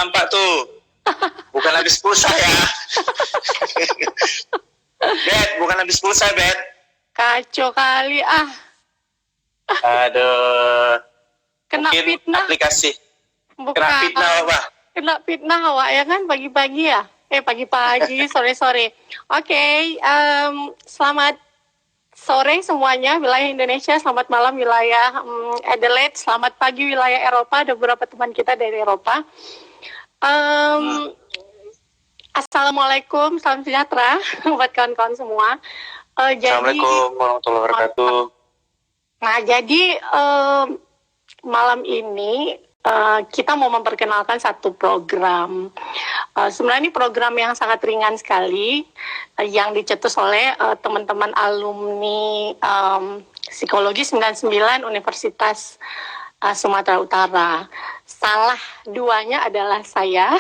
nampak tuh. Bukan habis pulsa ya. Bet, bukan habis pulsa, Bet. Kacau kali Aduh. Kena Mungkin fitnah. aplikasi. Bukan. Kena fitnah apa? Kena fitnah awak ya kan pagi-pagi ya? Pagi-pagi, sore-sore. Oke, selamat sore semuanya wilayah Indonesia, selamat malam wilayah Adelaide, selamat pagi wilayah Eropa, ada beberapa teman kita dari Eropa. Assalamualaikum, salam sejahtera buat kawan-kawan semua. Assalamualaikum warahmatullahi wabarakatuh. Nah, jadi malam ini kita mau memperkenalkan satu program. Sebenarnya ini program yang sangat ringan sekali, yang dicetus oleh teman-teman alumni Psikologi 99 Universitas Sumatera Utara. Salah duanya adalah saya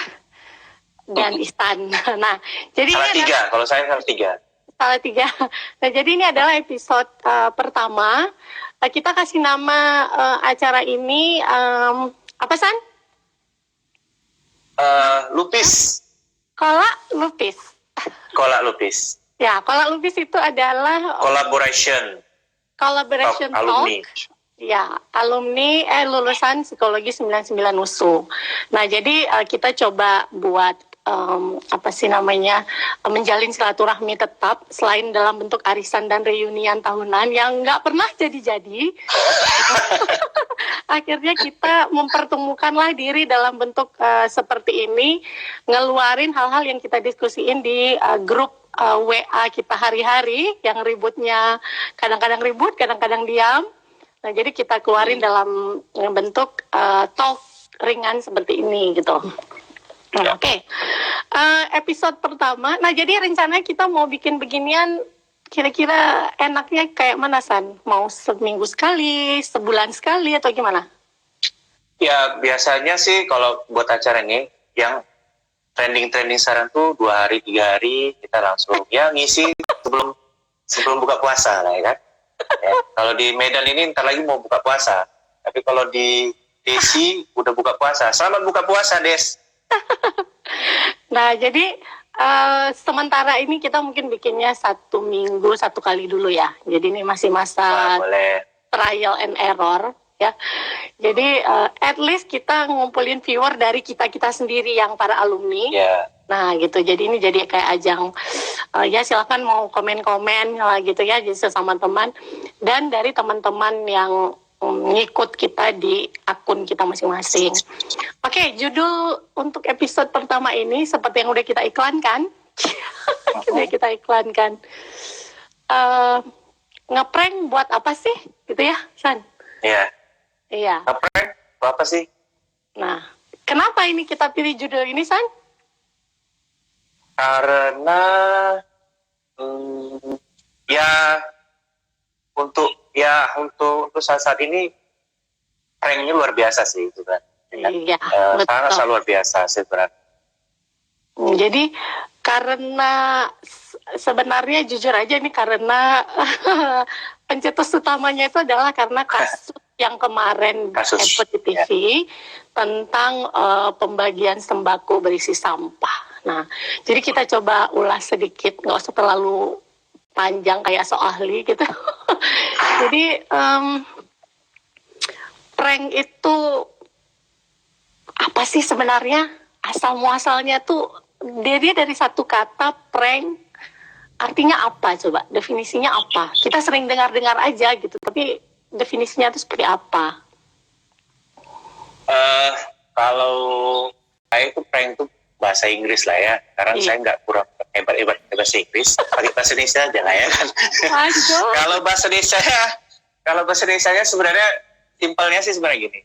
dan Ihsan. Nah, jadi salah tiga, kalau saya salah tiga. Salah tiga. Nah, jadi ini adalah episode pertama. Kita kasih nama acara ini apa, San? Lupis. Kolak lupis. Kolak lupis. Ya, kolak lupis itu adalah collaboration talk. Alumni. Ya, alumni lulusan Psikologi 99 USU. Nah, jadi kita coba buat menjalin silaturahmi tetap selain dalam bentuk arisan dan reunian tahunan yang nggak pernah jadi-jadi. Akhirnya kita mempertemukanlah diri dalam bentuk seperti ini, ngeluarin hal-hal yang kita diskusiin di grup WA kita hari-hari, yang ributnya kadang-kadang ribut, kadang-kadang diam. Nah, jadi kita keluarin dalam bentuk talk ringan seperti ini gitu. Nah, Oke. Episode pertama. Nah, jadi rencananya kita mau bikin beginian. Kira-kira enaknya kayak mana, San? Mau seminggu sekali, sebulan sekali, atau gimana? Ya, biasanya sih kalau buat acara ini, yang trending sekarang tuh 2 hari, 3 hari, kita langsung ya ngisi sebelum buka puasa lah ya kan. Ya, kalau di Medan ini ntar lagi mau buka puasa. Tapi kalau di Desi udah buka puasa. Selamat buka puasa, Des. Nah, jadi sementara ini kita mungkin bikinnya 1 minggu 1 kali dulu ya. Jadi ini masih masa trial and error ya. Jadi at least kita ngumpulin viewer dari kita sendiri yang para alumni. Yeah. Nah gitu. Jadi ini jadi kayak ajang ya silakan mau komen-komen lah gitu ya. Jadi sesama teman dan dari teman-teman yang ngikut kita di akun kita masing-masing. Oke, judul untuk episode pertama ini seperti yang udah kita iklankan. Ngeprank buat apa sih? Gitu ya, San? Iya. Iya. Ngeprank buat apa sih? Nah, kenapa ini kita pilih judul ini, San? Karena untuk saat ini pranknya luar biasa sih sebenarnya. Iya, sangat luar biasa sebenarnya. Jadi karena sebenarnya jujur aja nih karena pencetus utamanya itu adalah karena kasus yang kemarin di TV tentang pembagian sembako berisi sampah. Nah, jadi kita coba ulas sedikit, nggak usah terlalu panjang kayak so ahli gitu. Jadi prank itu apa sih sebenarnya? Asal muasalnya tuh dia dari satu kata prank. Artinya apa coba? Definisinya apa? Kita sering dengar-dengar aja gitu, tapi definisinya itu seperti apa? Kalau saya itu prank itu bahasa Inggris lah ya. Karena saya nggak kurang hebat bahasa Inggris, pakai bahasa Indonesia aja lah ya kan. Kalau bahasa Indonesia sebenarnya simpelnya sih sebenarnya gini.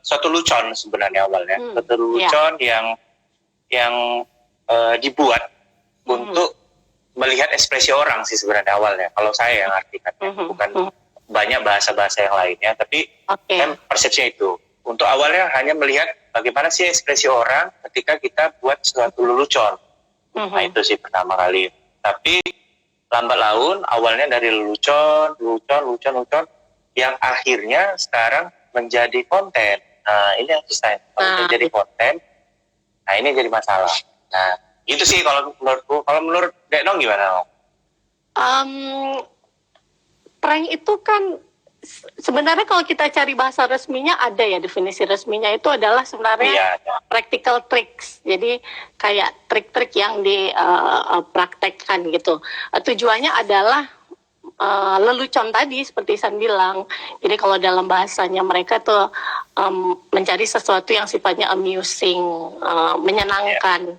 Suatu lucon sebenarnya awalnya. Suatu lucon yang dibuat untuk melihat ekspresi orang sih sebenarnya awalnya. Kalau saya yang artikan, bukan banyak bahasa-bahasa yang lainnya, tapi kan persepsinya itu. Untuk awalnya hanya melihat bagaimana sih ekspresi orang ketika kita buat suatu lelucon. Nah itu sih pertama kali. Tapi lambat laun awalnya dari lelucon yang akhirnya sekarang menjadi konten. Nah, ini yang susah. Kalau udah jadi konten, nah ini jadi masalah. Nah, itu sih kalau menurutku. Kalau menurut Dek Nong gimana? Prank itu kan sebenarnya kalau kita cari bahasa resminya ada ya, definisi resminya itu adalah sebenarnya practical tricks. Jadi kayak trik-trik yang dipraktekkan gitu. Tujuannya adalah lelucon tadi seperti San bilang. Jadi kalau dalam bahasanya mereka tuh mencari sesuatu yang sifatnya amusing, menyenangkan.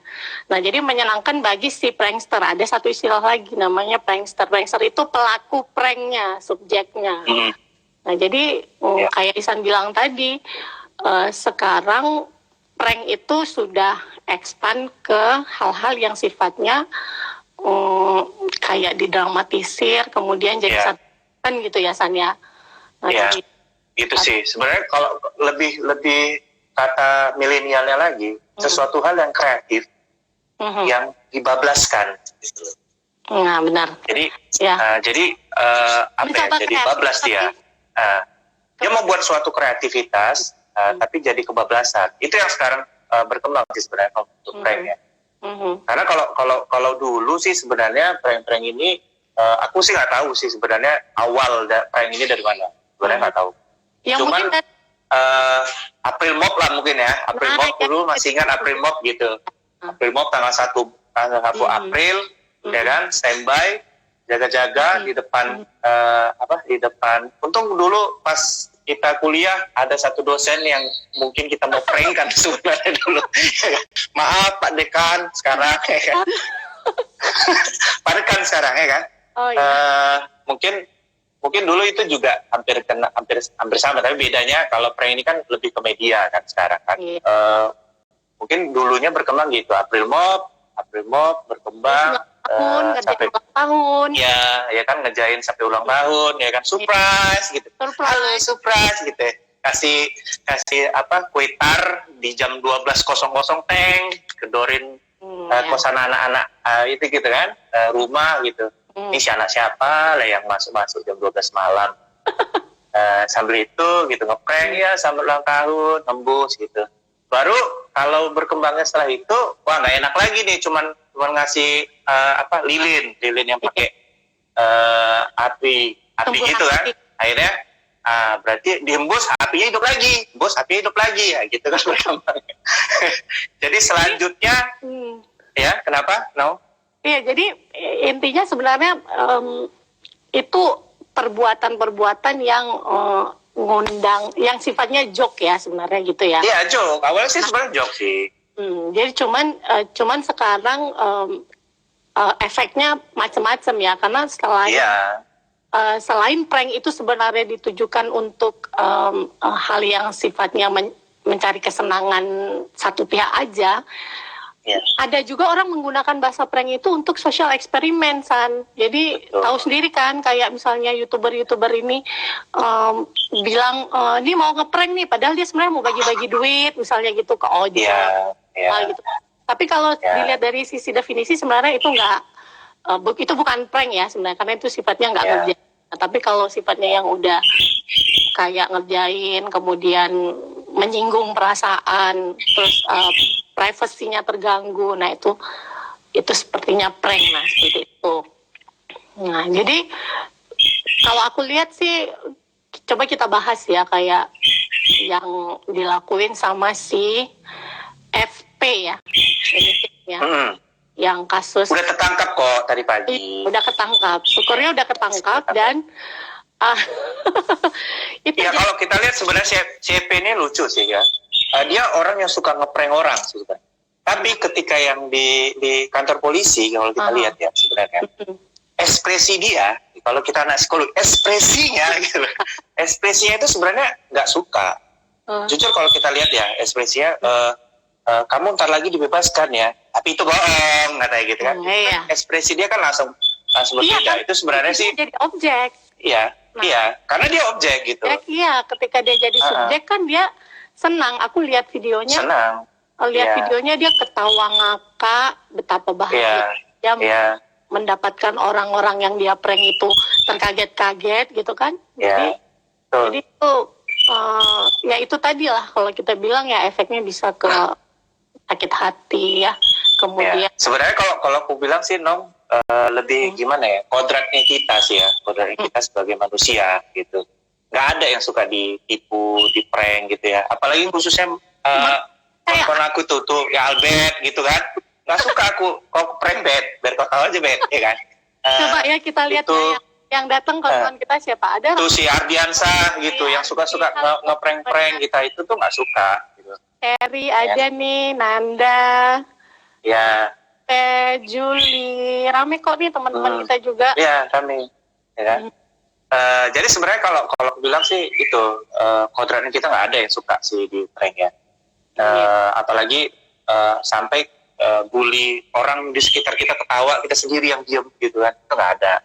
Nah, jadi menyenangkan bagi si prankster. Ada satu istilah lagi namanya prankster. Prankster itu pelaku pranknya, subjeknya. Nah, jadi kayak Isan bilang tadi, sekarang prank itu sudah expand ke hal-hal yang sifatnya kayak didramatisir, kemudian jadi satu kan gitu ya, San ya. Nah, jadi, gitu sih. Sebenarnya kalau lebih kata milenialnya lagi, sesuatu hal yang kreatif, yang dibablaskan. Gitu. Nah, benar. Jadi, apa ya? Jadi bablas dia. Dia membuat suatu kreativitas, tapi jadi kebablasan. Itu yang sekarang berkembang sih sebenarnya untuk pranknya. Karena kalau dulu sih sebenarnya prank ini aku sih nggak tahu sih sebenarnya awal prank ini dari mana. Sebenarnya nggak tahu. Ya, cuman April Mop lah mungkin ya. April Mop dulu masih ingat April Mop gitu. April Mop tanggal 1 April, ya kan, standby, jaga-jaga di depan di depan. Untung dulu pas kita kuliah ada satu dosen yang mungkin kita mau prank kan sebenarnya dulu. Maaf Pak Dekan sekarang ya kan. Pak Dekan sekarang ya kan. Oh, iya. Mungkin dulu itu juga hampir sama, tapi bedanya kalau prank ini kan lebih ke media kan sekarang kan. Mungkin dulunya berkembang gitu, April Mop berkembang sampai ulang tahun. Ya kan ngejain sampai ulang tahun, ya kan, surprise gitu. Halo surprise gitu. Kasih kue tar di jam 12.00 kedorin kosan anak-anak itu gitu kan, rumah gitu. Ini si anak siapa lah yang masuk jam 12 malam. Sambil itu gitu ngeprank ya sambil ulang tahun, nembus gitu. Baru kalau berkembangnya setelah itu, wah nggak enak lagi nih, cuman ngasih lilin yang pakai api gitu kan. Akhirnya berarti dihembus apinya hidup lagi, ya gitu kan berkembang. Jadi selanjutnya ya kenapa? No? Iya, jadi intinya sebenarnya itu perbuatan-perbuatan yang ngundang, yang sifatnya joke ya sebenarnya gitu ya. Iya, joke. Awalnya sih sebenarnya joke sih. Jadi cuman sekarang efeknya macam-macam ya, karena selain prank itu sebenarnya ditujukan untuk hal yang sifatnya mencari kesenangan satu pihak aja. Ada juga orang menggunakan bahasa prank itu untuk social eksperimen, San. Jadi tahu sendiri kan, kayak misalnya youtuber ini bilang ini mau ngeprank nih, padahal dia sebenarnya mau bagi-bagi duit, misalnya gitu ke ojek, gitu. Tapi kalau dilihat dari sisi definisi sebenarnya itu itu bukan prank ya sebenarnya, karena itu sifatnya nggak ngerjain. Nah, tapi kalau sifatnya yang udah kayak ngerjain, kemudian menyinggung perasaan, terus privasinya terganggu, nah itu sepertinya prank, nah seperti itu. Nah, jadi kalau aku lihat sih, coba kita bahas ya kayak yang dilakuin sama si FP ya, yang kasus udah ketangkap kok tadi pagi. Udah ketangkap, syukurnya udah ketangkap dan itu ya. Kalau kita lihat sebenarnya CP ini lucu sih ya. Dia orang yang suka ngeprank orang sebenarnya. Tapi ketika yang di kantor polisi kalau kita lihat ya sebenarnya ekspresi dia, kalau kita anak psikologi, ekspresinya itu sebenarnya nggak suka. Jujur kalau kita lihat ya ekspresinya, kamu ntar lagi dibebaskan ya, tapi itu bohong katanya gitu kan. Ekspresi dia kan langsung berbeda. Kan, itu sebenarnya sih jadi objek. Iya, karena dia objek gitu. Iya, ketika dia jadi subjek kan dia senang. Aku lihat videonya. Senang. Videonya dia ketawa ngakak, betapa bahagia dia mendapatkan orang-orang yang dia prank itu terkaget-kaget gitu kan. Jadi itu ya itu tadi lah kalau kita bilang ya efeknya bisa ke sakit hati ya. Kemudian sebenarnya kalau aku bilang sih Nong, lebih gimana ya, kodratnya kita sih ya, kodratnya kita sebagai manusia gitu. Nggak ada yang suka ditipu, diprank gitu ya. Apalagi khususnya telepon aku tuh ya Albert gitu kan. Nggak suka aku, kok prank Bet, biar kau tahu aja Bet, ya kan. Coba ya kita lihat itu, ya, yang datang kawan kita siapa ada. Tuh si Ardiansa gitu, yang suka-suka nge-prank kita itu tuh nggak suka. Gitu. Terry ada nih, Nanda. Ya. Juli, rame kok nih teman-teman kita juga. Iya, kami. Ya kan? Jadi sebenarnya kalau aku bilang sih itu kodratnya kita nggak ada yang suka sih di prank ya. Apalagi sampai bully orang di sekitar kita ketawa, kita sendiri yang diem gitu kan, itu nggak ada.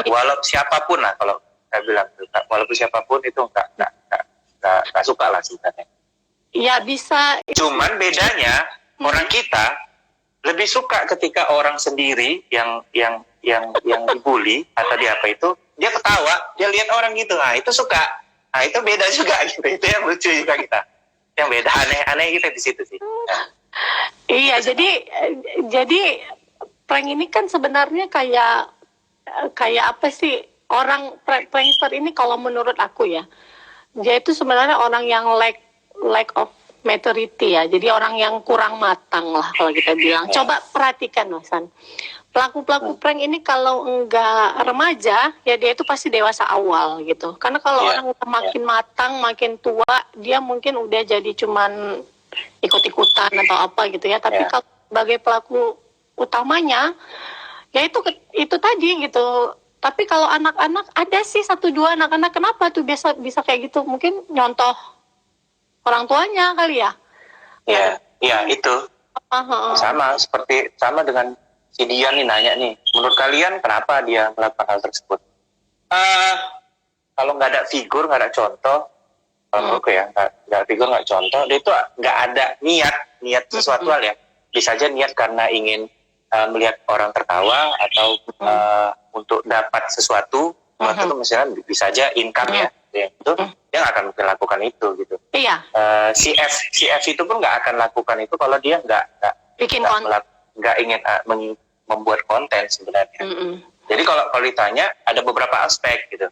Walaupun siapapun lah, kalau saya bilang, walaupun siapapun itu nggak suka lah sebenarnya. Iya bisa. Cuman bedanya orang kita lebih suka ketika orang sendiri yang dibully atau dia apa itu, dia ketawa, dia lihat orang gitu, nah itu suka. Nah itu beda juga gitu, itu yang lucu juga kita. Yang beda aneh kita di situ sih. Nah. Iya, jadi prank ini kan sebenarnya kayak apa sih, orang prankster ini kalau menurut aku ya, dia itu sebenarnya orang yang lack of maturity ya, jadi orang yang kurang matang lah kalau kita bilang. Coba perhatikan Mas San, pelaku prank ini kalau enggak remaja ya dia itu pasti dewasa awal gitu, karena kalau orang makin matang, makin tua, dia mungkin udah jadi cuman ikut-ikutan atau apa gitu ya, tapi kalau sebagai pelaku utamanya ya itu tadi gitu. Tapi kalau anak-anak, ada sih 1-2 anak-anak, kenapa tuh bisa kayak gitu, mungkin nyontoh orang tuanya kali ya. Iya itu sama dengan si Dian nih nanya nih, menurut kalian kenapa dia melakukan hal tersebut? Kalau nggak ada figur, nggak ada contoh, menurutku ya nggak ada figur, nggak contoh, dia itu nggak ada niat sesuatu hal ya. Bisa aja niat karena ingin melihat orang tertawa atau untuk dapat sesuatu, itu misalnya bisa aja income ya, itu dia nggak akan mungkin lakukan itu gitu. Iya. Si F itu pun nggak akan lakukan itu kalau dia nggak ingin membuat konten sebenarnya. Jadi kalau ditanya ada beberapa aspek gitu.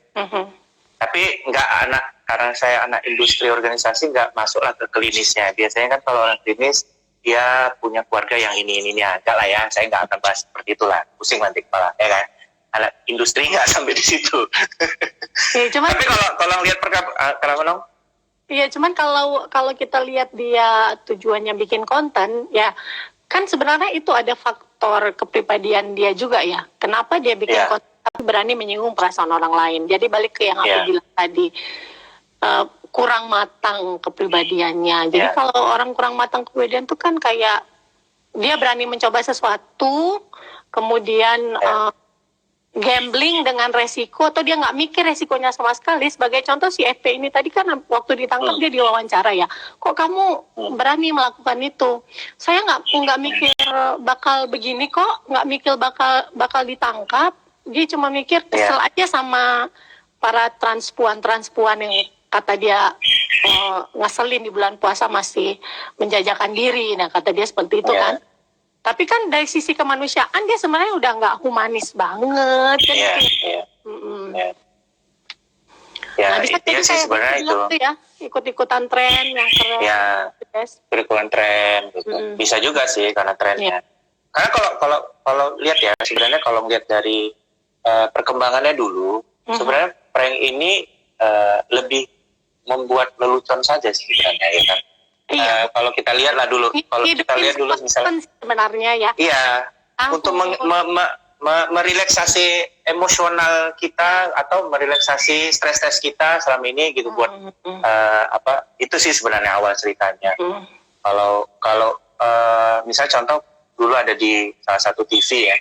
Tapi karena saya anak industri organisasi, nggak masuklah ke klinisnya. Biasanya kan kalau orang klinis dia punya keluarga yang ini agak lah ya. Saya nggak akan bahas seperti itulah, pusing nanti kepala ya kan. Anak industri nggak sampai di situ. Tapi kalau lihat kenapa Nong? Iya, cuman kalau kita lihat dia tujuannya bikin konten, ya kan sebenarnya itu ada faktor kepribadian dia juga ya. Kenapa dia bikin konten tapi berani menyinggung perasaan orang lain. Jadi balik ke yang aku bilang tadi, kurang matang kepribadiannya. Jadi kalau orang kurang matang kepribadian itu kan kayak dia berani mencoba sesuatu, kemudian gambling dengan resiko, atau dia nggak mikir resikonya sama sekali. Sebagai contoh si FP ini tadi kan waktu ditangkap dia diwawancara ya, kok kamu berani melakukan itu? Saya nggak mikir bakal begini kok, nggak mikir bakal ditangkap. Dia cuma mikir kesel aja sama para transpuan yang kata dia ngeselin di bulan puasa masih menjajakan diri. Nah kata dia seperti itu kan. Tapi kan dari sisi kemanusiaan dia sebenarnya udah nggak humanis banget kan. Nah bisa jadi kayak sebenarnya itu ya, ikut-ikutan tren yang keren. Ikut-ikutan tren gitu. Bisa juga sih karena trennya. Karena kalau lihat ya, sebenarnya kalau lihat dari perkembangannya dulu, sebenarnya prank ini lebih membuat lelucon saja sih sebenarnya ya kan. Kalau kita lihat dulu misalnya sebenarnya ya. Iya, untuk merelaksasi emosional kita atau merelaksasi stres kita selama ini gitu, buat itu sih sebenarnya awal ceritanya. Kalau misalnya contoh dulu ada di salah satu TV ya,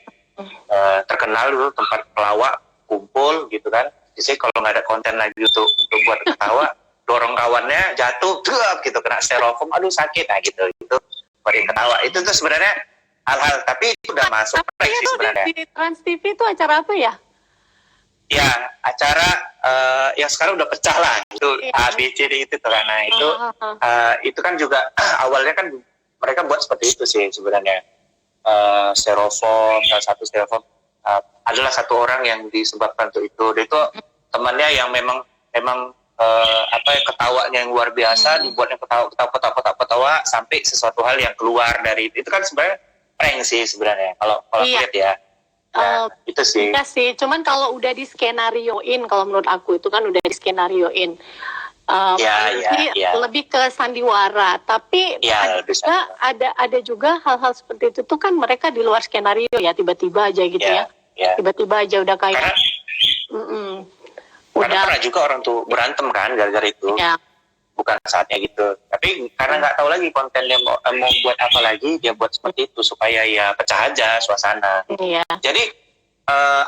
terkenal dulu tempat pelawak kumpul gitu kan. Jadi kalau nggak ada konten lagi untuk buat ketawa, dorong kawannya jatuh gitu, kena styrofoam, aduh sakit, nah gitu buat ketawa. Itu tuh sebenarnya hal-hal, tapi itu udah masuk prank sih sebenarnya. Di Trans TV itu acara apa ya? ya acara yang sekarang udah pecah lah itu A B C D itu karena itu kan juga awalnya kan mereka buat seperti itu sih sebenarnya. Styrofoam, salah satu styrofoam adalah satu orang yang disebabkan untuk itu. Dan itu temannya yang memang ketawanya yang luar biasa, dibuatnya ketawa sampai sesuatu hal yang keluar dari itu kan sebenarnya prank sih sebenarnya kalau lihat ya. Nah, itu sih. Iya sih, cuman kalau udah di skenarioin, kalau menurut aku itu kan udah di skenarioin. Lebih ke sandiwara, tapi ada juga hal-hal seperti itu tuh kan mereka di luar skenario ya, tiba-tiba aja gitu ya. Tiba-tiba aja udah kayak karena pernah juga orang tuh berantem kan gara-gara itu. Bukan saatnya gitu, tapi karena nggak tahu lagi kontennya mau buat apa lagi, dia buat seperti itu supaya ya pecah aja suasana. Jadi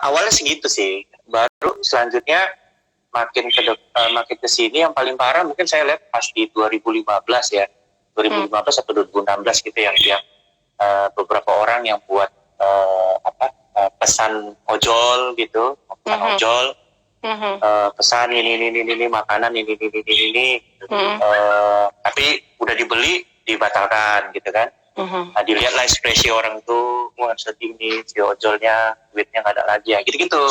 awalnya segitu sih, baru selanjutnya makin ke sini yang paling parah mungkin saya lihat pas di 2015 ya, 2015 atau 2016 gitu yang beberapa orang yang buat pesan ojol gitu, ojol. Pesan ini makanan ini tapi udah dibeli dibatalkan gitu kan. Nah, dilihatlah ekspresi orang tuh, wah sedih nih si ojolnya, duitnya nggak ada lagi ya gitu.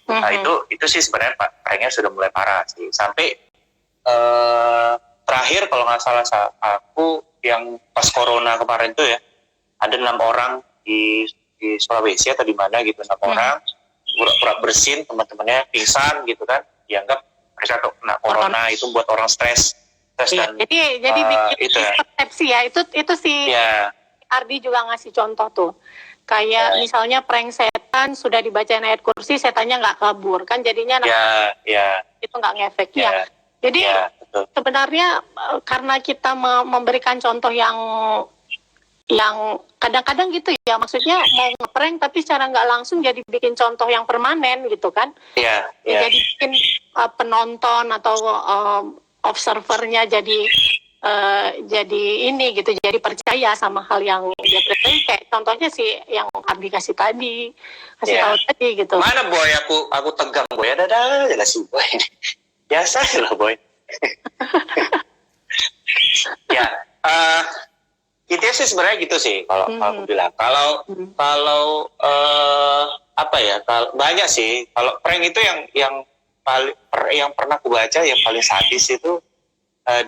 Nah itu sih sebenarnya pranknya sudah mulai parah sih, sampai terakhir kalau nggak salah aku yang pas corona kemarin tuh ya, ada 6 orang di Sulawesi atau di mana gitu, 6 orang pura-pura bersin, teman-temannya pingsan gitu kan, dianggap mereka kena corona, itu buat orang stres dan jadi bikin itu persepsi ya, itu sih Ardi juga ngasih contoh tuh, kayak misalnya prank setan sudah dibacain ayat kursi, setannya nggak kabur kan, jadinya itu nggak ngefek ya. Jadi sebenarnya karena kita memberikan contoh yang kadang-kadang gitu ya, maksudnya mau ngeprank tapi secara nggak langsung jadi bikin contoh yang permanen gitu kan. Jadi bikin penonton atau observernya jadi ini gitu, jadi percaya sama hal yang dia percaya, kayak contohnya sih yang Abi kasih tahu tadi gitu. Mana boy, aku tegang boy, ada jelas sih boy. Biasa lah boy. Intinya sih sebenarnya gitu sih kalau aku bilang. Kalau banyak sih. Kalau prank itu yang pernah aku baca yang paling sadis itu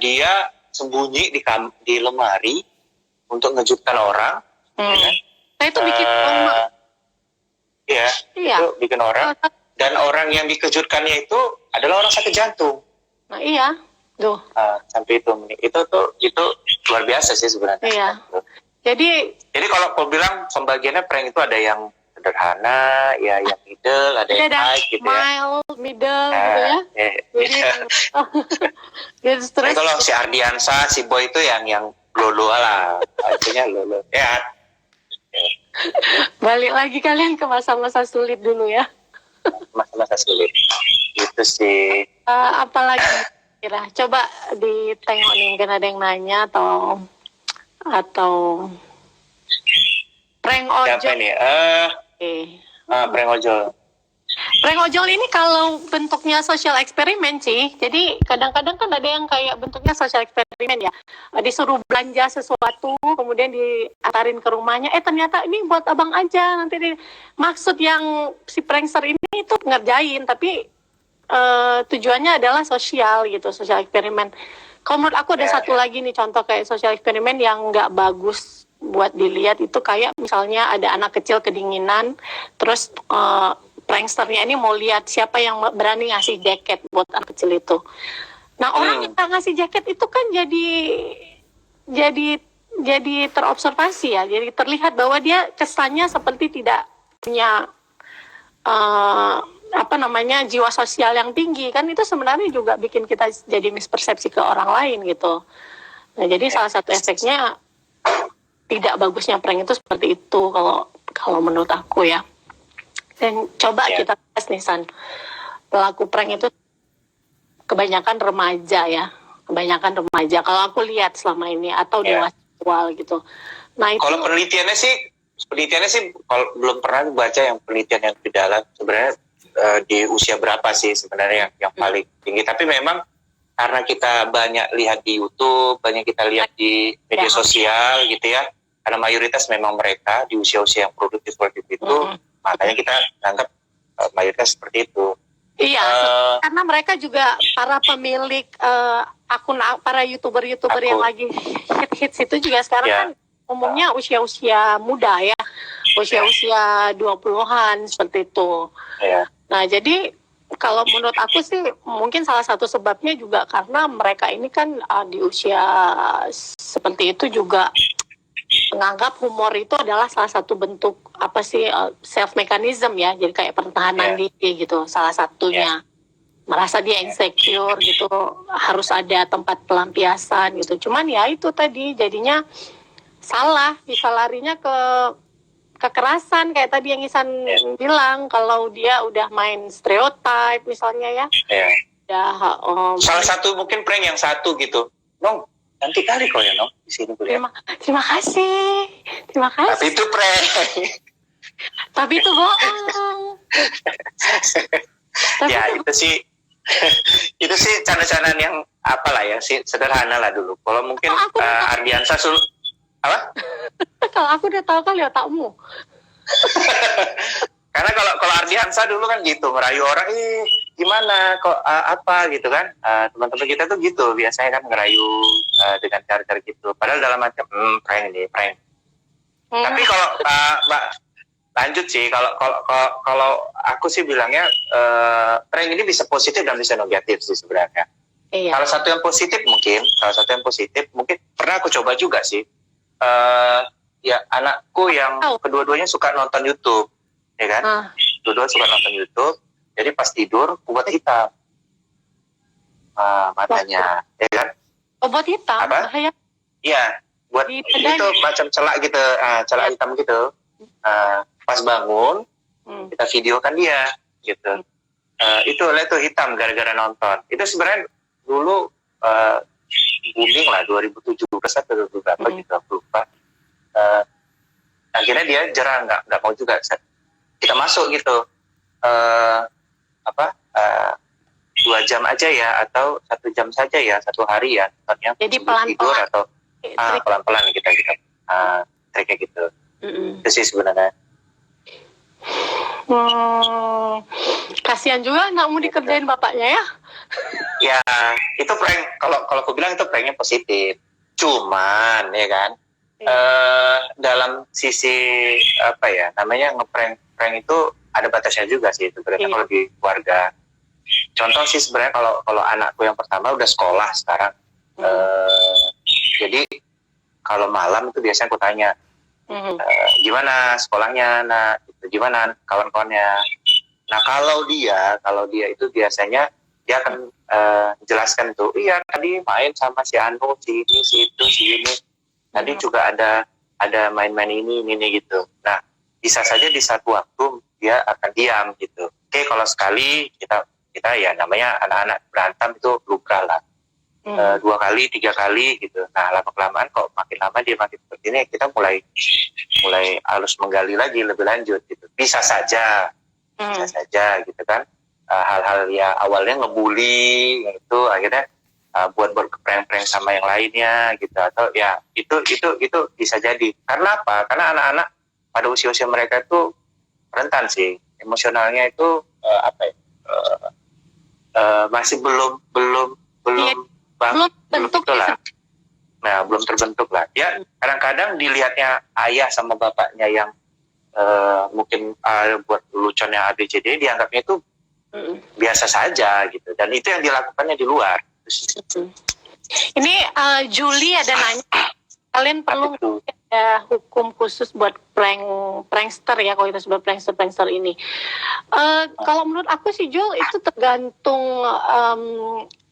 dia sembunyi di lemari untuk ngejutkan orang. Nah itu bikin orang. Itu bikin orang. Dan orang yang dikejutkannya itu adalah orang sakit jantung. Nah iya. Tuh. Sampai itu luar biasa sih sebenarnya. Jadi kalau aku bilang pembagiannya prank itu ada yang sederhana, ya yang middle, ada yang high gitu mild, middle gitu ya. Jadi terus kalau si Ardiansa, si Boy itu yang lolo lah, artinya lolo. Ya. Balik lagi kalian ke masa-masa sulit dulu ya. Masa-masa sulit. Itu sih. Apalagi kira, coba ditengok nih, mungkin ada yang nanya atau prank ojol. Siapa ini? Prank ojol. Prank ojol ini kalau bentuknya social eksperimen sih. Jadi kadang-kadang kan ada yang kayak bentuknya social eksperimen ya. Disuruh belanja sesuatu, kemudian diantarin ke rumahnya. Ternyata ini buat abang aja. Nanti maksud yang si prankster ini itu ngerjain, tapi tujuannya adalah sosial gitu, sosial eksperimen. Kalau menurut aku ada satu lagi nih contoh kayak sosial eksperimen yang nggak bagus buat dilihat, itu kayak misalnya ada anak kecil kedinginan, terus pranksternya ini mau lihat siapa yang berani ngasih jaket buat anak kecil itu. Nah orang yang ngasih jaket itu kan jadi terobservasi ya, jadi terlihat bahwa dia kesannya seperti tidak punya jiwa sosial yang tinggi, kan itu sebenarnya juga bikin kita jadi mispersepsi ke orang lain gitu. Nah jadi salah satu efeknya tidak bagusnya prank itu seperti itu kalau menurut aku ya. Dan coba kita tes nih San, pelaku prank itu kebanyakan remaja ya, kalau aku lihat selama ini, atau dewasa gitu. Nah itu kalau penelitiannya sih kalau belum pernah baca yang penelitian yang di dalam, sebenarnya di usia berapa sih sebenarnya yang paling tinggi. Tapi memang karena kita banyak lihat di YouTube, banyak kita lihat di media sosial gitu ya, karena mayoritas memang mereka di usia-usia yang produktif itu, makanya kita anggap mayoritas seperti itu. Iya, karena mereka juga para pemilik akun, para YouTuber yang lagi hits itu juga sekarang kan umumnya usia-usia muda ya, usia-usia 20-an seperti itu. Nah, jadi kalau menurut aku sih mungkin salah satu sebabnya juga karena mereka ini kan di usia seperti itu juga menganggap humor itu adalah salah satu bentuk apa sih self mechanism ya, jadi kayak pertahanan diri gitu, salah satunya. Merasa dia insecure gitu, harus ada tempat pelampiasan gitu. Cuman ya itu tadi jadinya salah, bisa larinya ke kekerasan kayak tadi yang Isan bilang, kalau dia udah main stereotype misalnya ya. Salah satu mungkin prank yang satu gitu, Nong nanti kali kau ya Nong di sini kuliah. Terima kasih. Tapi itu prank. Tapi itu bohong. Ya itu sih canda-candaan yang apalah ya sih, sederhana lah dulu. Kalau mungkin Ardiansa apa? Kalau aku udah tahu kali otakmu. Karena kalau Ardiansa dulu kan gitu, merayu orang, gimana kok apa gitu kan, teman-teman kita tuh gitu biasanya kan ngerayu dengan cara-cara gitu. Padahal dalam macam prank. Tapi kalau Mbak lanjut sih, kalau aku sih bilangnya prank ini bisa positif dan bisa negatif sih sebenarnya. Salah satu yang positif mungkin pernah aku coba juga sih. Ya anakku yang kedua-duanya suka nonton YouTube, ya kan? Kedua-duanya suka nonton YouTube. Jadi pas tidur buat hitam matanya, ya kan? Buat hitam? Apa? Iya, buat itu macam celak gitu, celak hitam gitu. Pas bangun kita videokan dia, gitu. Itu hitam gara-gara nonton. Itu sebenarnya dulu booming lah 2017 atau 2000 berapa gitu, aku lupa. Akhirnya dia jerah, nggak mau juga kita masuk gitu, 2 jam aja ya, atau 1 jam saja ya, 1 hari ya, nontonnya. Jadi pelan-pelan atau pelan-pelan kita triknya gitu. Itu sih sebenarnya. Kasihan juga anakmu dikerjain bapaknya ya. Ya itu prank, kalau aku bilang itu pranknya positif. Cuman ya kan, dalam sisi apa ya namanya, prank itu ada batasnya juga sih sebenarnya. Kalau di keluarga, contoh sih sebenarnya kalau anakku yang pertama udah sekolah sekarang, jadi kalau malam itu biasanya aku tanya, gimana sekolahnya, gimana kawan-kawannya. Nah kalau dia itu biasanya dia akan jelaskan tuh, iya tadi main sama si Anu, si ini, si itu, si ini. Tadi juga ada main-main ini gitu. Nah, bisa saja di satu waktu dia akan diam gitu. Oke, kalau sekali kita ya namanya anak-anak berantem itu lumrah lah. 2 kali, 3 kali gitu. Nah, lama-kelamaan kok makin lama dia makin seperti ini, kita mulai harus menggali lagi lebih lanjut gitu. Bisa saja gitu kan. Hal-hal yang awalnya ngebully gitu, akhirnya buat prank-prank sama yang lainnya gitu, atau ya itu bisa jadi. Karena apa? Karena anak-anak pada usia-usia mereka itu rentan sih, emosionalnya itu masih belum terbentuk lah. Nah, belum terbentuk lah. Ya kadang-kadang dilihatnya ayah sama bapaknya yang mungkin buat leluconnya ABCD, dianggapnya itu biasa saja gitu, dan itu yang dilakukannya di luar. Ini Juli ada nanya, kalian perlu ada hukum khusus buat prankster ya, kalau kita sebut prankster ini. Kalau menurut aku sih Jul, itu tergantung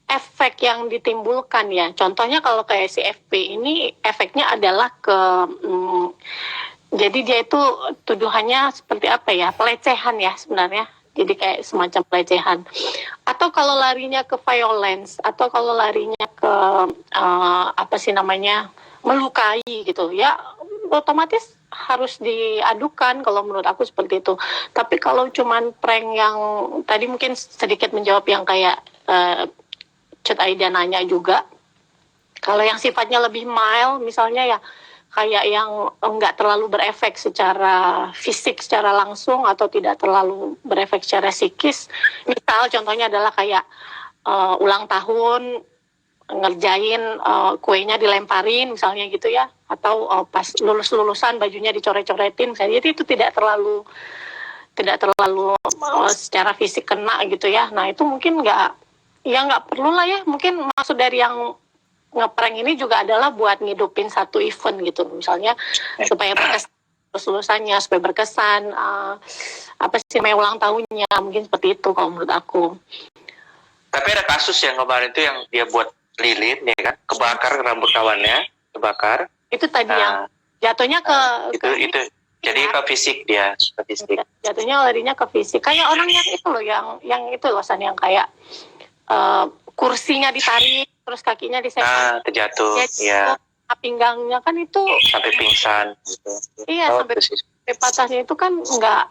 efek yang ditimbulkan ya. Contohnya kalau kayak si FP ini, efeknya adalah jadi dia itu tuduhannya seperti apa ya, pelecehan ya sebenarnya. Jadi kayak semacam pelecehan. Atau kalau larinya ke violence, atau kalau larinya ke melukai gitu ya, otomatis harus diadukan kalau menurut aku seperti itu. Tapi kalau cuman prank yang tadi mungkin sedikit menjawab yang kayak Cut Aida nanya juga, kalau yang sifatnya lebih mild misalnya ya kayak yang enggak terlalu berefek secara fisik secara langsung atau tidak terlalu berefek secara psikis. Misal contohnya adalah kayak ulang tahun ngerjain kuenya dilemparin misalnya gitu ya, atau pas lulusan bajunya dicoret-coretin misalnya, jadi itu tidak terlalu secara fisik kena gitu ya. Nah itu mungkin nggak perlu lah ya. Mungkin maksud dari yang ngeprank ini juga adalah buat ngidupin satu event gitu misalnya, supaya berkesan lulusannya, supaya berkesan apa sih namanya ulang tahunnya, mungkin seperti itu kalau menurut aku. Tapi ada kasus yang kemarin itu yang dia buat lilin ya kan, kebakar rambut kawannya, kebakar. Itu tadi yang jatuhnya itu jadi ke fisik dia, ke fisik. Jatuhnya larinya ke fisik. Kayak orang yang itu loh, yang itu loh San, yang kayak kursinya ditarik terus kakinya disekat. Terjatuh. Iya. Pinggangnya kan itu sampai pingsan gitu. Iya, sampai patahnya itu kan nggak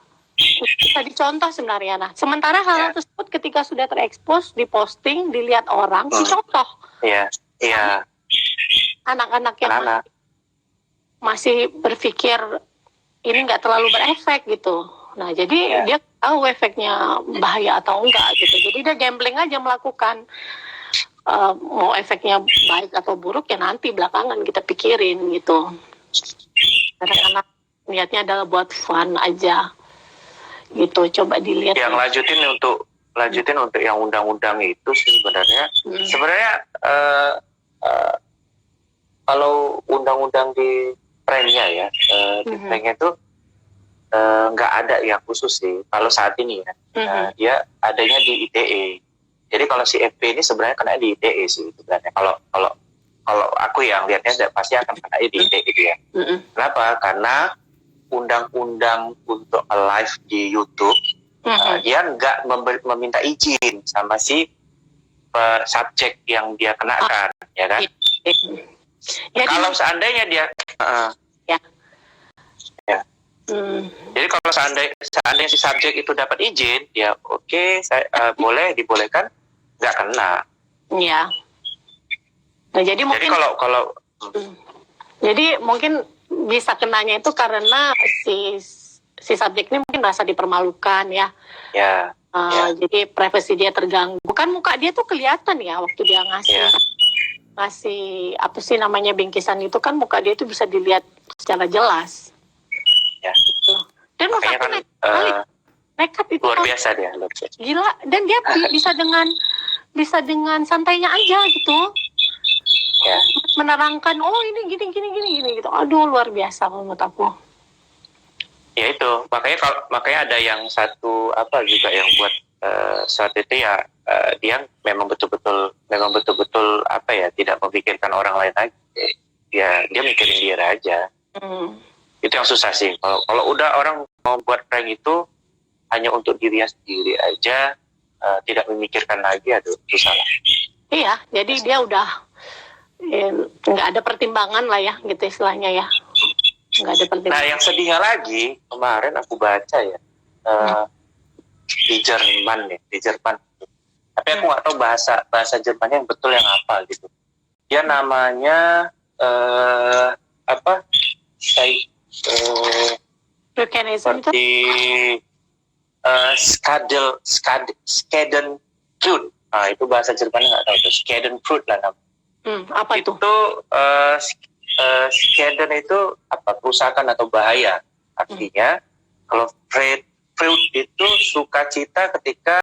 bisa dicontoh sebenarnya. Nah, sementara hal tersebut ketika sudah terekspos, diposting, dilihat orang, dicontoh. Iya, iya. Anak-anak yang masih berpikir ini nggak terlalu berefek gitu. Nah, jadi dia tahu efeknya bahaya atau enggak gitu. Jadi dia gambling aja melakukan. Mau efeknya baik atau buruk ya nanti belakangan kita pikirin gitu. Karena niatnya adalah buat fun aja. Gitu, coba dilihat. Yang lanjutin untuk yang undang-undang itu sih sebenarnya kalau undang-undang di pranknya ya, di pranknya itu nggak ada yang khusus sih kalau saat ini ya. Dia adanya di ITE. Jadi kalau si FP ini sebenarnya kena di ITE sih sebenarnya. Kalau aku yang lihatnya pasti akan kena di ITE gitu ya. Kenapa? Karena undang-undang untuk live di YouTube dia nggak meminta izin sama si subjek yang dia kenakan, ya kan? Jadi, kalau seandainya dia jadi kalau seandainya si subjek itu dapat izin, ya oke, saya dibolehkan, nggak kena. Iya. Nah, jadi mungkin kalau jadi mungkin bisa kenanya itu karena si subjek ini mungkin merasa dipermalukan ya. Ya. Jadi privasi dia terganggu. Kan muka dia tuh kelihatan ya waktu dia ngasih apa sih namanya bingkisan itu, kan muka dia tuh bisa dilihat secara jelas. Ya. Gitu. Dan makanya kan nekat itu luar biasa dia. Gila, dan dia bisa dengan santainya aja gitu. Ya. Menerangkan ini gini gitu. Aduh, luar biasa menurut aku. Ya itu, makanya ada yang satu juga yang buat saat itu ya dia memang betul-betul tidak memikirkan orang lain lagi. Ya dia mikirin dia aja. Itu yang susah sih. Kalau udah orang mau buat prank itu hanya untuk dirinya sendiri aja, tidak memikirkan lagi, aduh susah lah. Iya, jadi dia udah nggak ada pertimbangan lah ya, gitu istilahnya ya. Nggak ada pertimbangan. Nah, yang sedihnya lagi kemarin aku baca ya di Jerman. Tapi aku nggak tahu bahasa Jermannya yang betul yang apa gitu. Dia namanya seperti Schadenfreude. Nah, itu bahasa Jermannya nggak tahu tuh. Schadenfreude lah namanya. Apa itu? Schaden itu kerusakan atau bahaya. Artinya kalau Freud itu sukacita ketika